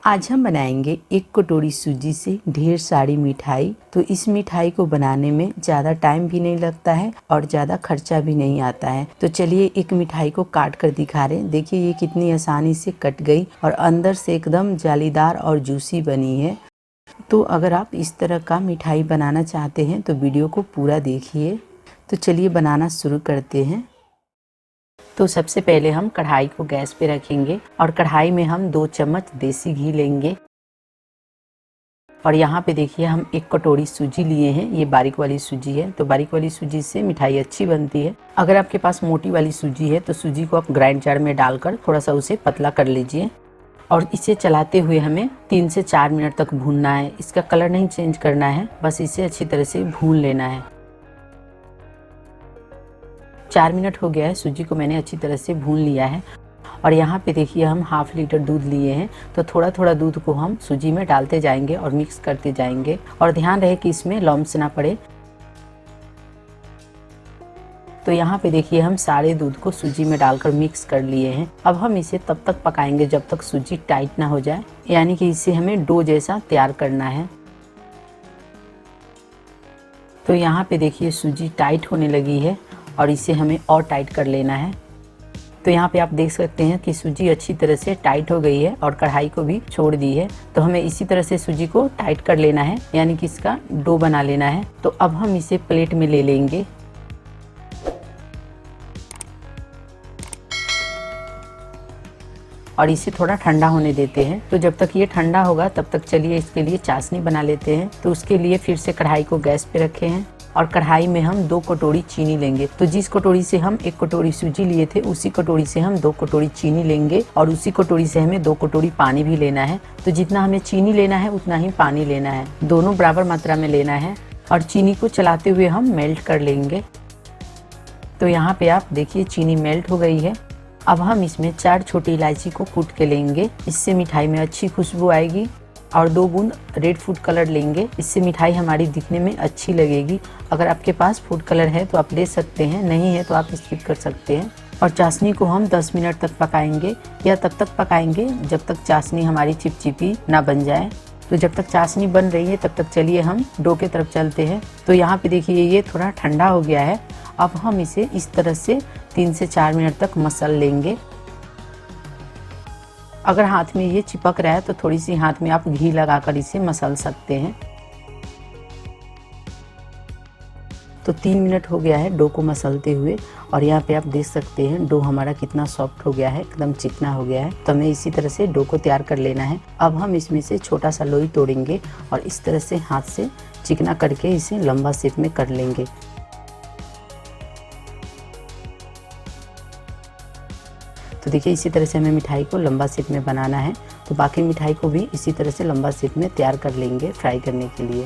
आज हम बनाएंगे एक कटोरी सूजी से ढेर सारी मिठाई। तो इस मिठाई को बनाने में ज़्यादा टाइम भी नहीं लगता है और ज़्यादा खर्चा भी नहीं आता है। तो चलिए एक मिठाई को काट कर दिखा रहे हैं। देखिए ये कितनी आसानी से कट गई और अंदर से एकदम जालीदार और जूसी बनी है। तो अगर आप इस तरह का मिठाई बनाना चाहते हैं तो वीडियो को पूरा देखिए। तो चलिए बनाना शुरू करते हैं। तो सबसे पहले हम कढ़ाई को गैस पे रखेंगे और कढ़ाई में हम 2 चम्मच देसी घी लेंगे। और यहाँ पे देखिए हम 1 कटोरी सूजी लिए हैं। ये बारीक वाली सूजी है। तो बारीक वाली सूजी से मिठाई अच्छी बनती है। अगर आपके पास मोटी वाली सूजी है तो सूजी को आप ग्राइंड जार में डालकर थोड़ा सा उसे पतला कर लीजिए और इसे चलाते हुए हमें 3 से 4 मिनट तक भूनना है। इसका कलर नहीं चेंज करना है, बस इसे अच्छी तरह से भून लेना है। 4 मिनट हो गया है, सूजी को मैंने अच्छी तरह से भून लिया है। और यहाँ पे देखिए हम ½ लीटर दूध लिए हैं। तो थोड़ा थोड़ा दूध को हम सूजी में डालते जाएंगे और मिक्स करते जाएंगे और ध्यान रहे कि इसमें लम्स ना पड़े। तो यहाँ पे देखिए हम सारे दूध को सूजी में डालकर मिक्स कर लिए हैं। अब हम इसे तब तक पकाएंगे जब तक सूजी टाइट ना हो जाए, यानी कि इसे हमें डो जैसा तैयार करना है। तो यहाँ पे देखिए सूजी टाइट होने लगी है और इसे हमें और टाइट कर लेना है। तो यहाँ पे आप देख सकते हैं कि सूजी अच्छी तरह से टाइट हो गई है और कढ़ाई को भी छोड़ दी है। तो हमें इसी तरह से सूजी को टाइट कर लेना है, यानी कि इसका डो बना लेना है। तो अब हम इसे प्लेट में ले लेंगे और इसे थोड़ा ठंडा होने देते हैं। तो जब तक ये ठंडा होगा तब तक चलिए इसके लिए चाशनी बना लेते हैं। तो उसके लिए फिर से कढ़ाई को गैस पे रखे हैं और कढ़ाई में हम 2 कटोरी चीनी लेंगे। तो जिस कटोरी से हम 1 कटोरी सूजी लिए थे उसी कटोरी से हम 2 कटोरी चीनी लेंगे और उसी कटोरी से हमें 2 कटोरी पानी भी लेना है। तो जितना हमें चीनी लेना है उतना ही पानी लेना है, दोनों बराबर मात्रा में लेना है। और चीनी को चलाते हुए हम मेल्ट कर लेंगे। तो यहाँ पे आप देखिए चीनी मेल्ट हो गई है। अब हम इसमें 4 छोटी इलायची को कूट के लेंगे, इससे मिठाई में अच्छी खुशबू आएगी। और 2 बूंद रेड फूड कलर लेंगे, इससे मिठाई हमारी दिखने में अच्छी लगेगी। अगर आपके पास फूड कलर है तो आप ले सकते हैं, नहीं है तो आप स्किप कर सकते हैं। और चाशनी को हम 10 मिनट तक पकाएंगे या तब तक पकाएंगे जब तक चाशनी हमारी चिपचिपी ना बन जाए। तो जब तक चाशनी बन रही है तब तक चलिए हम डो के तरफ चलते हैं। तो यहाँ पे देखिए ये थोड़ा ठंडा हो गया है। अब हम इसे इस तरह से 3 से 4 मिनट तक मसल लेंगे। अगर हाथ में ये चिपक रहा है तो थोड़ी सी हाथ में आप घी लगाकर इसे मसल सकते हैं। तो 3 मिनट हो गया है डो को मसलते हुए और यहाँ पे आप देख सकते हैं डो हमारा कितना सॉफ्ट हो गया है, एकदम चिकना हो गया है। तो हमें इसी तरह से डो को तैयार कर लेना है। अब हम इसमें से छोटा सा लोई तोड़ेंगे और इस तरह से हाथ से चिकना करके इसे लंबा शेप में कर लेंगे। तो देखिए इसी तरह से हमें मिठाई को लंबा शेप में बनाना है। तो बाकी मिठाई को भी इसी तरह से लंबा शेप में तैयार कर लेंगे फ्राई करने के लिए।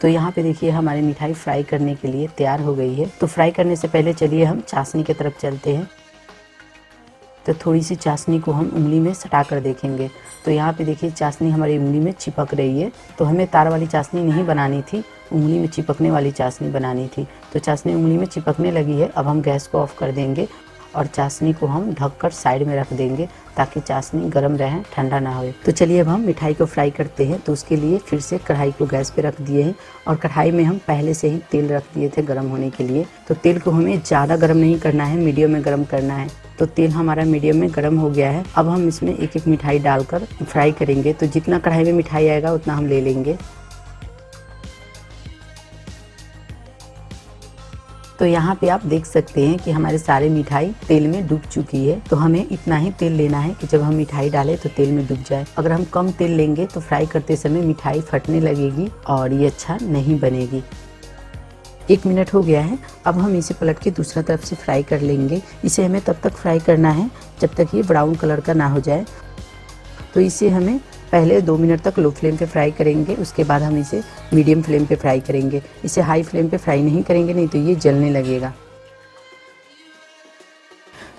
तो यहाँ पे देखिए हमारी मिठाई फ्राई करने के लिए तैयार हो गई है। तो फ्राई करने से पहले चलिए हम चाशनी की तरफ चलते हैं। तो थोड़ी सी चाशनी को हम उंगली में सटा कर देखेंगे। तो यहाँ पे देखिए चाशनी हमारी उंगली में चिपक रही है। तो हमें तार वाली चाशनी नहीं बनानी थी, उंगली में चिपकने वाली चाशनी बनानी थी। तो चाशनी उंगली में चिपकने लगी है। अब हम गैस को ऑफ कर देंगे और चाशनी को हम ढककर साइड में रख देंगे ताकि चाशनी गर्म रहे, ठंडा ना हो। तो चलिए अब हम मिठाई को फ्राई करते हैं। तो उसके लिए फिर से कढ़ाई को गैस पे रख दिए हैं और कढ़ाई में हम पहले से ही तेल रख दिए थे गर्म होने के लिए। तो तेल को हमें ज़्यादा गर्म नहीं करना है, मीडियम में गर्म करना है। तो तेल हमारा मीडियम में गर्म हो गया है। अब हम इसमें एक एक मिठाई डालकर फ्राई करेंगे। तो जितना कढ़ाई में मिठाई आएगा उतना हम ले लेंगे। तो यहाँ पे आप देख सकते हैं कि हमारे सारे मिठाई तेल में डूब चुकी है। तो हमें इतना ही तेल लेना है कि जब हम मिठाई डालें तो तेल में डूब जाए। अगर हम कम तेल लेंगे तो फ्राई करते समय मिठाई फटने लगेगी और ये अच्छा नहीं बनेगी। 1 मिनट हो गया है। अब हम इसे पलट के दूसरा तरफ से फ्राई कर लेंगे। इसे हमें तब तक फ्राई करना है जब तक ये ब्राउन कलर का ना हो जाए। तो इसे हमें पहले 2 मिनट तक लो फ्लेम पे फ्राई करेंगे, उसके बाद हम इसे मीडियम फ्लेम पे फ्राई करेंगे। इसे हाई फ्लेम पे फ्राई नहीं करेंगे, नहीं तो ये जलने लगेगा।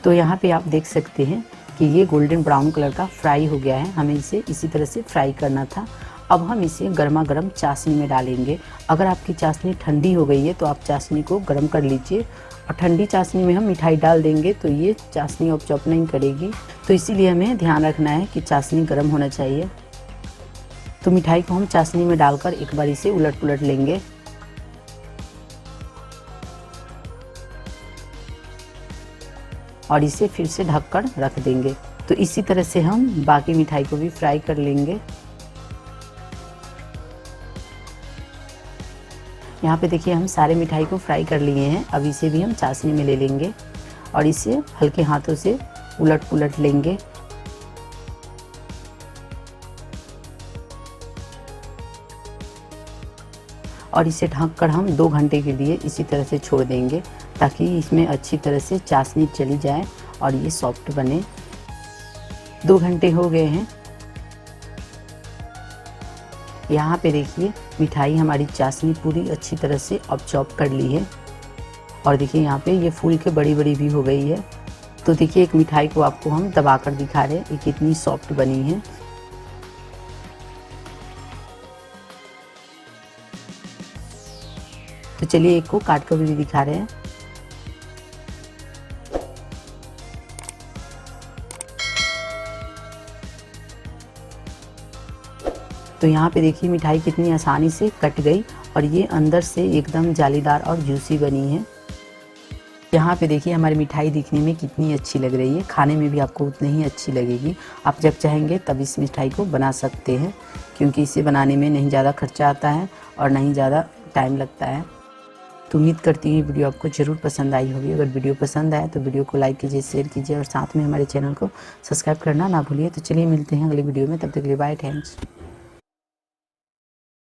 तो यहाँ पे आप देख सकते हैं कि ये गोल्डन ब्राउन कलर का फ्राई हो गया है। हमें इसे इसी तरह से फ्राई करना था अब हम इसे गर्मा गर्म चाशनी में डालेंगे। अगर आपकी चाशनी ठंडी हो गई है तो आप चाशनी को गर्म कर लीजिए, और ठंडी चाशनी में हम मिठाई डाल देंगे तो ये चाशनी ऑप चॉप नहीं करेगी। तो इसीलिए हमें ध्यान रखना है कि चाशनी गर्म होना चाहिए। तो मिठाई को हम चाशनी में डालकर एक बार इसे उलट पुलट लेंगे। और इसे फिर से ढककर रख देंगे। तो इसी तरह से हम बाकी मिठाई को भी फ्राई कर लेंगे। यहाँ पे देखिए हम सारे मिठाई को फ्राई कर लिए हैं। अब इसे भी हम चाशनी में ले लेंगे और इसे हल्के हाथों से उलट पुलट लेंगे। और इसे ढककर हम 2 घंटे के लिए इसी तरह से छोड़ देंगे, ताकि इसमें अच्छी तरह से चाशनी चली जाए और ये सॉफ्ट बने। 2 घंटे हो गए हैं। यहाँ पे देखिए मिठाई हमारी चाशनी पूरी अच्छी तरह से अब चॉप कर ली है। और देखिए यहाँ पे ये फूल के बड़ी बड़ी भी हो गई है। तो देखिए एक मिठाई को आपको हम दबाकर दिखा रहे हैं ये कितनी सॉफ्ट बनी है। तो चलिए एक को काट कर भी दिखा रहे हैं। तो यहाँ पे देखिए मिठाई कितनी आसानी से कट गई और ये अंदर से एकदम जालीदार और जूसी बनी है। यहाँ पे देखिए हमारी मिठाई दिखने में कितनी अच्छी लग रही है, खाने में भी आपको उतनी ही अच्छी लगेगी। आप जब चाहेंगे तब इस मिठाई को बना सकते हैं, क्योंकि इसे बनाने में नहीं ज़्यादा खर्चा आता है और नहीं ज़्यादा टाइम लगता है। तो उम्मीद करती हूँ वीडियो आपको ज़रूर पसंद आई होगी। अगर वीडियो पसंद आए तो वीडियो को लाइक कीजिए, शेयर कीजिए और साथ में हमारे चैनल को सब्सक्राइब करना ना भूलिए। तो चलिए मिलते हैं अगले वीडियो में, तब तक के लिए बाय, थैंक्स।